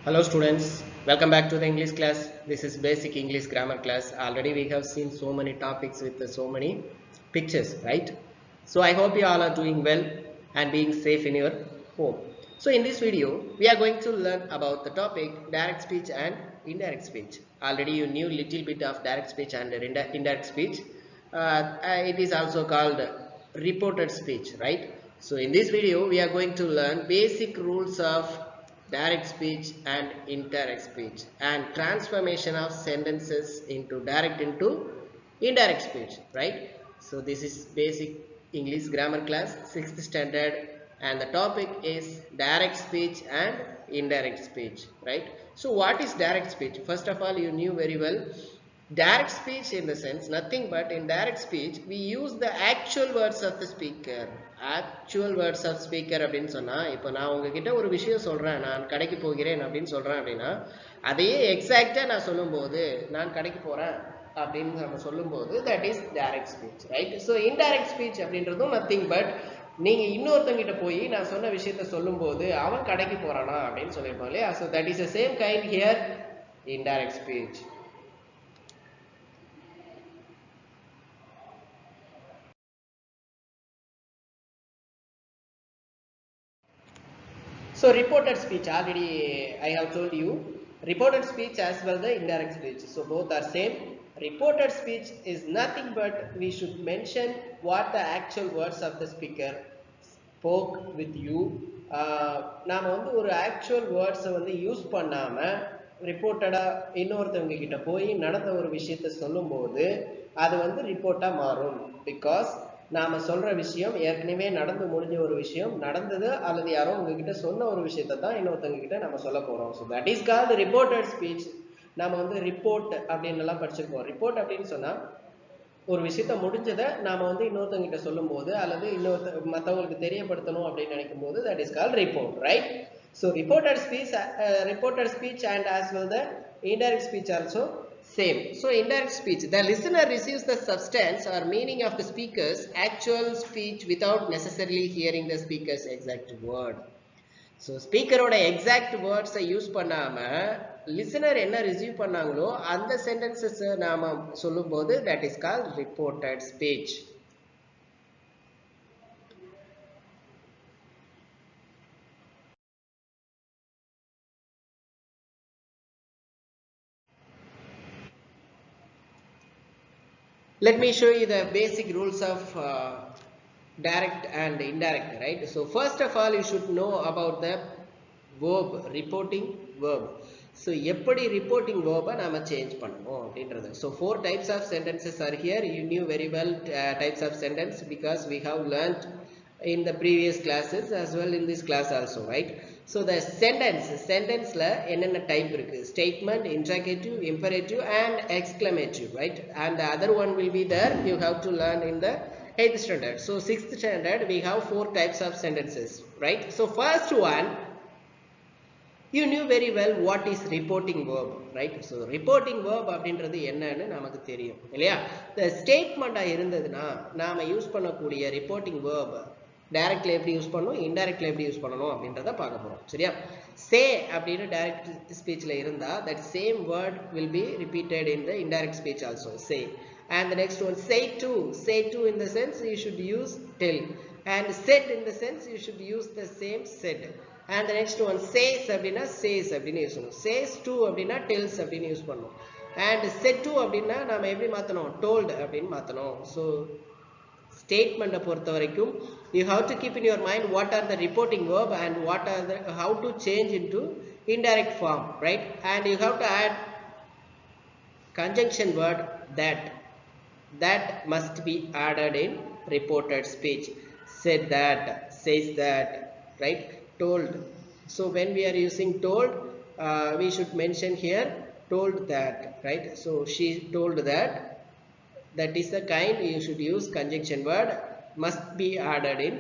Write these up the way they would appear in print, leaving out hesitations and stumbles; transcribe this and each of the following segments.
Hello students, welcome back to the English class. This is basic English grammar class. Already we have seen so many topics with so many pictures, right? So I hope you all are doing well and being safe in your home. So in this video, we are going to learn about the topic direct speech and indirect speech. Already you knew little bit of direct speech and indirect speech. It is also called reported speech, right? So in this video, we are going to learn basic rules of direct speech and indirect speech and transformation of sentences into direct into indirect speech, right? So this is basic English grammar class 6th standard and the topic is direct speech and indirect speech, right? So what is direct speech? First of all, you knew very well direct speech in the sense nothing but in direct speech we use the actual words of the speaker. Actual words of speaker அப்படின்னு சொன்னா இப்போ நான் உங்ககிட்ட ஒரு விஷயம் சொல்றேன், நான் கடைக்கு போகிறேன் அப்படின்னு சொல்றேன் அப்படின்னா அதையே எக்ஸாக்டா நான் சொல்லும்போது நான் கடைக்கு போறேன் அப்படின்னு நம்ம சொல்லும்போது that is direct speech, right? So indirect speech அப்படின்றதும் நத்திங் பட் நீங்க இன்னொருத்தங்கிட்ட போய் நான் சொன்ன விஷயத்த சொல்லும்போது அவன் கடைக்கு போறானா அப்படின்னு சொல்லியிருப்போம் இல்லையா? So that is the same kind here indirect speech. So reported speech, already I have told you, reported speech as well the indirect speech. So both are same. Reported speech is nothing but we should mention what the actual words of the speaker spoke with you. நாம வந்து ஒரு actual வேர்ட்ஸை வந்து use பண்ணாம ரிப்போர்ட்டடா இன்னொருத்தவங்க கிட்ட போய் நடந்த ஒரு விஷயத்த சொல்லும்போது அது வந்து ரிப்போர்ட்டா மாறும். பிகாஸ் நாம சொல்ற விஷயம் ஏற்கனவே நடந்து முடிஞ்ச ஒரு விஷயம் நடந்தது அல்லது யாரோ உங்ககிட்ட சொன்ன ஒரு விஷயத்தை தான் இன்னொருத்தவங்க கிட்ட நம்ம சொல்ல போறோம். So that is called reported speech. நாம வந்து ரிப்போர்ட் அப்படின்னு எல்லாம் படிச்சிருக்கோம். ரிப்போர்ட் அப்படின்னு சொன்னா ஒரு விஷயத்த முடிஞ்சதை நாம வந்து இன்னொருத்தவங்க கிட்ட சொல்லும் போது அல்லது மற்றவங்களுக்கு தெரியப்படுத்தணும் அப்படின்னு நினைக்கும் போது that is called report, right? So reported speech and as well the indirect speech also same. So indirect speech, the listener receives the substance or meaning of the speaker's actual speech without necessarily hearing the speaker's exact word. So ஸ்பீக்கரோட exact வேர்ட்ஸை use பண்ணாம listener என்ன receive பண்ணாங்களோ அந்த sentences நாம சொல்லும்போது that is called reported speech. Let me show you the basic rules of direct and indirect, right? So first of all you should know about the verb, reporting verb. So எப்படி reporting verb நாம change பண்ணணும் அப்படின்றது. So four types of sentences are here. You knew very well types of sentence because we have learned in the previous classes as well in this class also, right? So the sentenceல என்னென்ன type இருக்கு? Statement, interrogative, imperative and exclamative, right? And the other one will be there, you have to learn in the 8th standard. So 6th standard we have four types of sentences, right? So first one, you knew very well what is reporting verb, right? So reporting verb அப்படின்றது என்னன்னு நமக்கு தெரியும் இல்லையா? The statement இருந்ததுன்னா நாம use பண்ணக்கூடிய reporting verb டைரக்ட்ல எப்படி use பண்ணணும், இன்டைரக்ட்ல எப்படி யூஸ் பண்ணணும் அப்படின்றத பார்க்க போறோம், சரியா? சே அப்படின்னு டைரக்ட் ஸ்பீச்ல இருந்தா that same word will be repeated in the indirect speech also, say. And the next one, say to in the sense you should use tell, and said in the sense you should use the same said. And the next one, says அப்படின்னா says அப்படின்னு use பண்ணணும், says to அப்படின்னா tells அப்படின்னு use பண்ணணும், and said to அப்படின்னா நாம எப்படி மாத்தணும், told அப்படின்னு மாத்தணும். ஸோ statement பொறுத்த வரைக்கும் you have to keep in your mind what are the reporting verb and what are the how to change into indirect form, right? And you have to add conjunction word that must be added in reported speech. Said that, says that, right? Told. So when we are using told, we should mention here told that, right? So she told that. That is the kind you should use conjunction word must be added in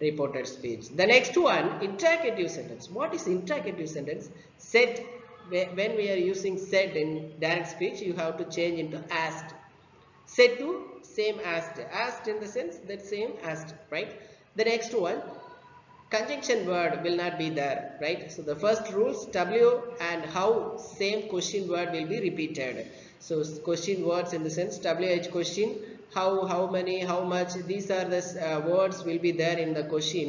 reported speech. The next one, interrogative sentence. What is interrogative sentence? Said, when we are using said in direct speech, you have to change into asked. Said to, same asked. Asked in the sense that same asked, right? The next one, conjunction word will not be there, right? So the first rules, W and how, same question word will be repeated. So question words in the sense WH question, how many, how much, these are the words will be there in the question.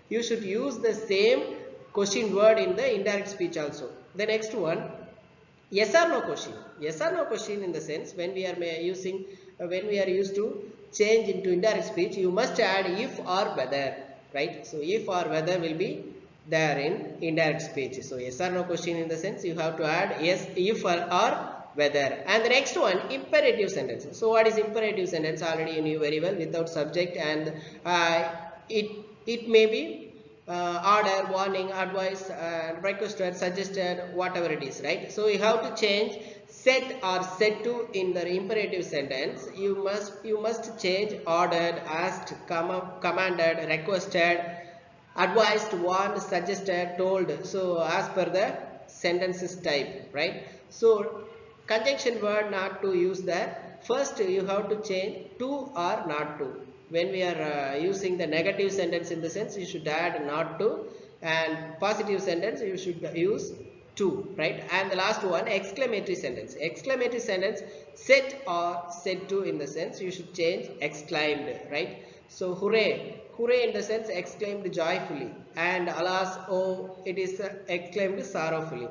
You should use the same question word in the indirect speech also. The next one, yes or no question. Yes or no question in the sense when we are using when we are used to change into indirect speech, you must add if or whether, right? So if or whether will be there in indirect speech. So yes or no question in the sense you have to add yes, if or whether. And the next one, imperative sentence. So what is imperative sentence? Already you knew very well, without subject, and it it may be order, warning, advice, requested, suggested, whatever it is, right? So you have to change set or said to in the imperative sentence. You must change ordered, asked, commanded, requested, advised, warned, suggested, told. So as per the sentences type, right? So conjunction word not to use that. First you have to change to or not to. When we are using the negative sentence in the sense, you should add not to, and positive sentence you should use to, right? And the last one, exclamatory sentence. Exclamatory sentence, set or said to in the sense you should change exclaimed, right? So hooray, hooray in the sense exclaimed joyfully, and alas, oh, it is exclaimed sorrowfully.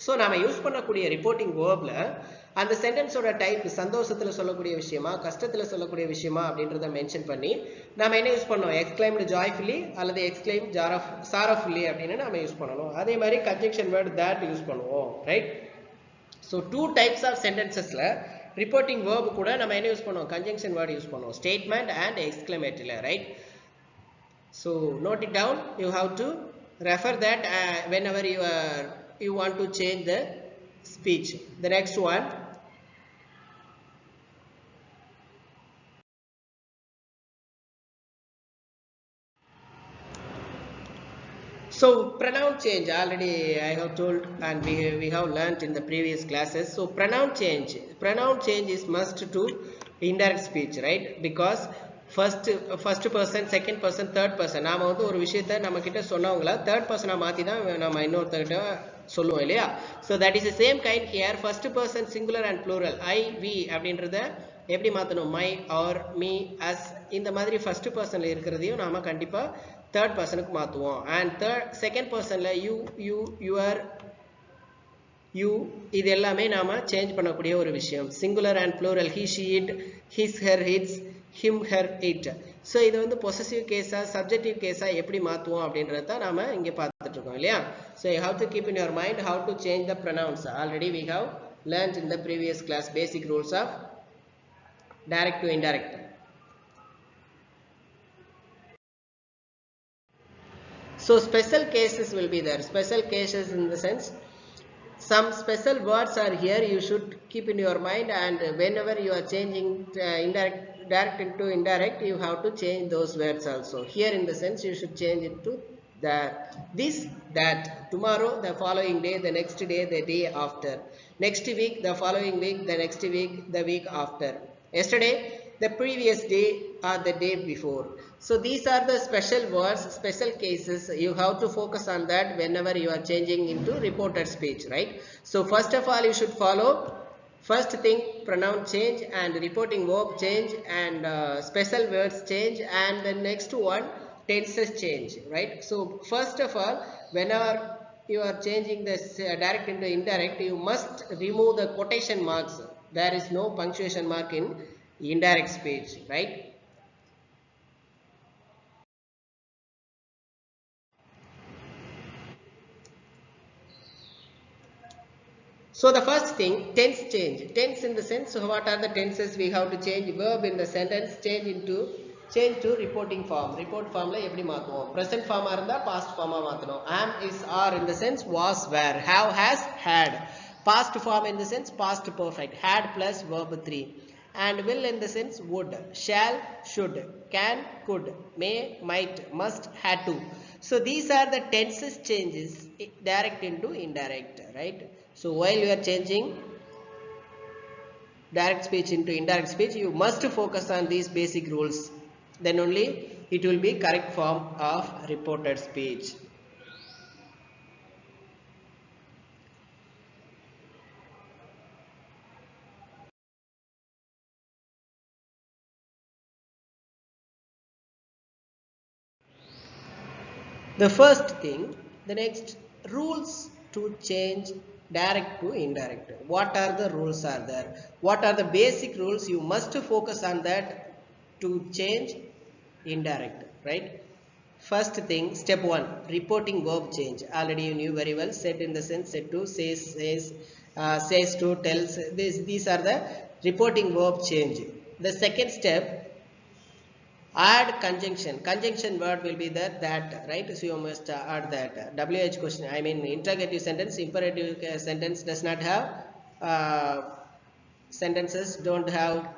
So நாம் use பண்ணக்கூடிய reporting waybill அந்த சென்டென்ஸோட type சந்தோஷத்தில் சொல்லக்கூடிய விஷயமா, கஷ்டத்தில் சொல்லக்கூடிய விஷயமா அப்படின்றத மென்ஷன் பண்ணி நாம் என்ன யூஸ் பண்ணோம்? எக்ஸ்கிளைம்டு ஜாய்ஃபுல்லி அல்லது எக்ஸ்கிளைம் சாரஃபுல்லி அப்படின்னு நம்ம யூஸ் பண்ணணும். அதே மாதிரி கன்ஜெக்ஷன் வேர்டு தேட் யூஸ் பண்ணுவோம், ரைட்? ஸோ 2 டைப்ஸ் ஆஃப் சென்டென்சஸில் ரிப்போர்ட்டிங் வேர்பு கூட நம்ம என்ன யூஸ் பண்ணுவோம்? கன்ஜெக்ஷன் வேர்டு யூஸ் பண்ணுவோம், ஸ்டேட்மெண்ட் அண்ட் எக்ஸ்கிளமேட்டரியில், right? So note it down. You have to refer that whenever you want to change the speech. The next one, so pronoun change already I have told, and we have learnt in the previous classes. So pronoun change is must to indirect speech, right? Because first person, second person, third person, நாம வந்து ஒரு விஷயத்தை நம்ம கிட்ட சொன்னவங்கள third பர்சனா மாத்தி தான் நம்ம இன்னொருத்தர்கிட்ட சொல்லுவோம் இல்லையா? So that is the same kind here. First person singular and plural, I, we அப்படின்றத எப்படி மாத்தணும்? my, our, me, us, இந்த மாதிரி first personல இருக்கிறதையும் நாம கண்டிப்பா தேர்ட் பர்சனுக்கு மாத்துவோம். And செகண்ட் பர்சன்ல you, your, you, இது எல்லாமே நாம சேஞ்ச் பண்ணக்கூடிய ஒரு விஷயம். Singular and plural, he, she, it, his, her, its, him, her, it. So இது வந்து பொசசிவ் கேஸா சப்ஜெக்டிவ் கேஸா எப்படி மாற்றுவோம் அப்படின்றத நாம இங்கே பார்த்துட்டு இருக்கோம் இல்லையா? So you have to keep in your mind how to change the pronouns. Already we have learned in the previous class basic rules of direct to indirect. So special cases will be there. Special cases in the sense, some special words are here, you should keep in your mind, and whenever you are changing direct into indirect, you have to change those words also. Here in the sense you should change it to that, this, that, tomorrow, the following day, the next day, the day after, next week, the following week, the next week, the week after, yesterday, the previous day, or the day before. So these are the special words, special cases. You have to focus on that whenever you are changing into reported speech, right? So first of all you should follow first thing, pronoun change and reporting verb change and special words change, and the next one, tenses change, right? So first of all, whenever you are changing this direct into indirect, you must remove the quotation marks. There is no punctuation mark in indirect speech, right? So the first thing, tense change. Tense in the sense, so what are the tenses we have to change? Verb in the sentence change to reporting form. Report form la eppadi maathuvom? Present form ah irundha past form ah maathano. Am, is, are in the sense was, were. Have, has, had. Past form in the sense past perfect. Had plus verb 3. And will in the sense would, shall, should, can, could, may, might, must, had to. So these are the tenses changes direct into indirect, right? So while you are changing direct speech into indirect speech, you must focus on these basic rules. Then only it will be correct form of reported speech. The first thing, the next rules to change direct to indirect. What are the rules are there? What are the basic rules? You must focus on that to change indirect, right? First thing, step 1, reporting verb change. Already you knew very well. Said in the sense, said to, says to, tells. These are the reporting verb change. The second step, add conjunction word will be there, that, right? So you must add that. WH question, I mean interrogative sentence, imperative sentence does not have sentences don't have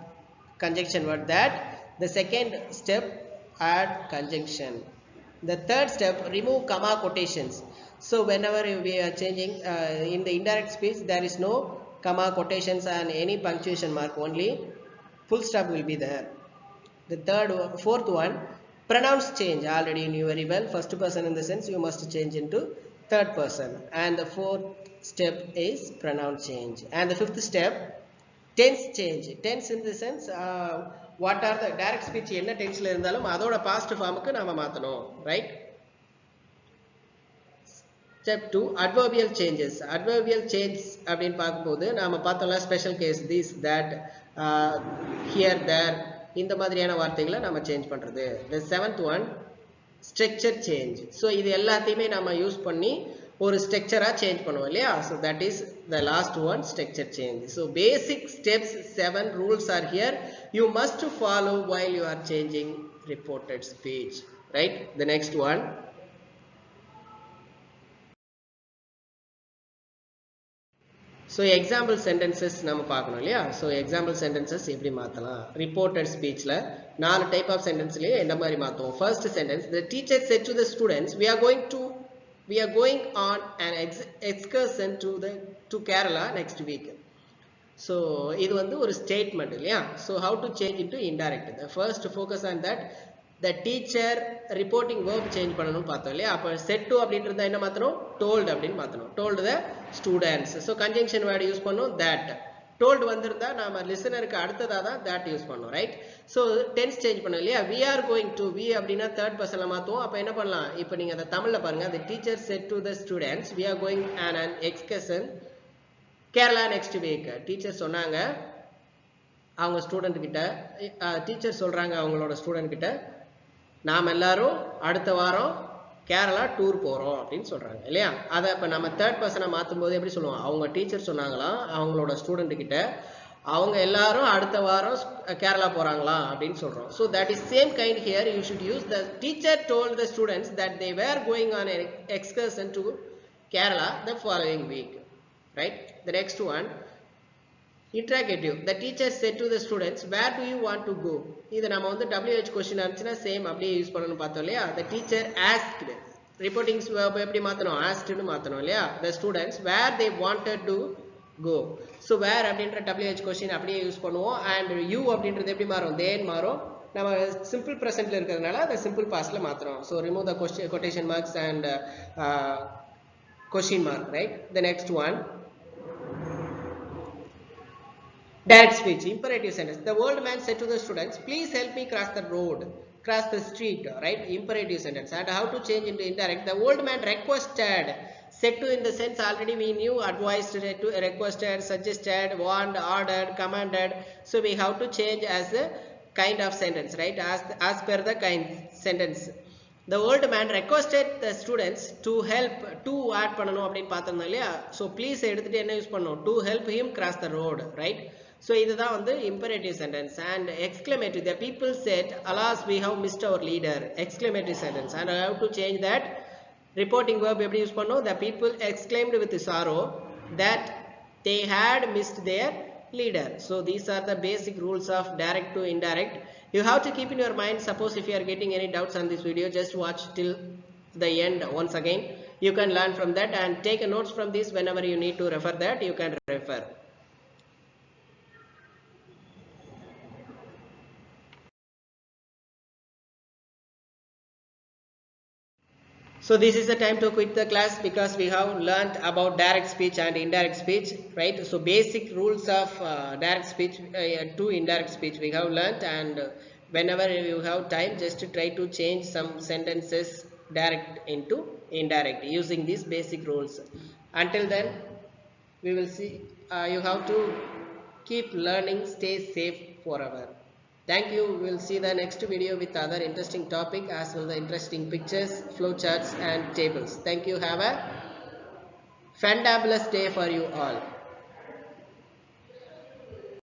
conjunction word. That the second step, add conjunction. The third step, remove comma quotations. So whenever we are changing in the indirect speech, there is no comma quotations and any punctuation mark, only full stop will be there. The fourth one, pronouns change. Already you knew very well. First person in the sense, you must change into third person. And the fourth step is pronoun change. And the fifth step, tense change. Tense in the sense, what are the direct speech enna tense la irundhalum adoda past form ku nama maathano, right? Step 2, adverbial changes. Adverbial change அப்படின்னு பார்க்கும்போது நாம பார்த்தோம்ல special case, this, that, here, there, இந்த மாதிரியான வார்த்தைகளை நம்ம change பண்றது. The seventh one, structure change. So இது எல்லாத்தையுமே நம்ம யூஸ் பண்ணி ஒரு ஸ்ட்ரக்சரா சேஞ்ச் பண்ணுவோம் இல்லையா? So that is the last one, structure change. So basic steps, 7 rules are here. You must follow while you are changing reported speech, right? The next one, so example sentences நம்ம பார்க்கணும் இல்லையா? So example sentences எப்படி மாத்தலாம்? Reported speechல 4 type of sentenceலயே என்ன மாதிரி மாத்துவோம்? First sentence, the teacher said to the students, we are going on an excursion to Kerala next week. So இது வந்து ஒரு statement இல்லையா? So how to change into indirect? The first focus on that, the teacher reporting verb change பண்ணனும் பார்த்தோம் இல்லையா? அப்ப said to அப்படின்றத என்ன மாத்தணும்? Told அப்படினு மாத்தணும். Told the students. So conjunction word use பண்ணனும் that. Told வந்திருந்தா நாம listenerக்கு அடுத்ததா தான் that யூஸ் பண்ணனும், right? So tense change பண்ணனும் இல்லையா? We are going to, we அப்படினா third personல மாத்துவோம். அப்ப என்ன பண்ணலாம்? இப்போ நீங்க அத தமிழ்ல பாருங்க. The teacher said to the students, we are going on an excursion Kerala next week. Teacher சொன்னாங்க அவங்க ஸ்டூடண்ட் கிட்ட, டீச்சர் சொல்றாங்க அவங்களோட ஸ்டூடண்ட் கிட்ட, நாம் எல்லாரும் அடுத்த வாரம் கேரளா டூர் போறோம் அப்படின்னு சொல்றாங்க இல்லையா? அதை இப்ப நம்ம தேர்ட் பர்சனை மாத்தும் போது எப்படி சொல்லுவோம்? அவங்க டீச்சர் சொன்னாங்களாம் அவங்களோட ஸ்டூடண்ட் கிட்ட, அவங்க எல்லாரும் அடுத்த வாரம் கேரளா போறாங்களா அப்படின்னு சொல்றோம். So that is same kind here. You should use the teacher told the students that they were going on an excursion to Kerala the following week, right? The next one, interrogative. The teacher said to the students, where do you want to go? இது நம்ம வந்து WH question ஆச்சுனா same அப்படியே use பண்ணனும் பார்த்தோம் இல்லையா? The teacher asked, reporting verb எப்படி மாத்தணும்? asked னு மாத்தணும் இல்லையா? The students where they wanted to go. So where அப்படின்ற WH question அப்படியே யூஸ் பண்ணுவோம். and you அப்படின்றது எப்படி மாறும்? they மாறும். நம்ம simple presentல இருக்கிறதுனால அதை simple pastல மாத்துறோம். So remove the quotation marks and question mark, right? The next one, direct speech, imperative sentence. The old man said to the students, please help me cross the street, right? Imperative sentence. And how to change into indirect? The old man requested. Said to in the sense already we knew, advised, requested, suggested, warned, ordered, commanded. So we have to change as a kind of sentence, right? As per the kind sentence. The old man requested the students to help, to add பண்ணனும் அப்படினு பார்த்தோம் இல்லையா? So please எடுத்துட்டு என்ன use பண்ணனும்? To help him cross the road, right? So இதுதான் வந்து imperative sentence. And exclamative, the people said, alas we have missed our leader. Exclamative sentence. And I have to change that. Reporting verb எப்படி use பண்ணனும்? The people exclaimed with sorrow that they had missed their leader. So these are the basic rules of direct to indirect. You have to keep in your mind. Suppose if you are getting any doubts on this video, just watch till the end once again. You can learn from that and take a notes from this. Whenever you need to refer that, you can refer. So this is the time to quit the class because we have learnt about direct speech and indirect speech, right? So basic rules of direct speech to indirect speech we have learnt, and whenever you have time, just try to change some sentences direct into indirect using these basic rules. Until then, we will see. You have to keep learning, stay safe forever. Thank you. We'll see the next video with other interesting topic as well the interesting pictures, flowcharts and tables. Thank you. Have a fantabulous day for you all.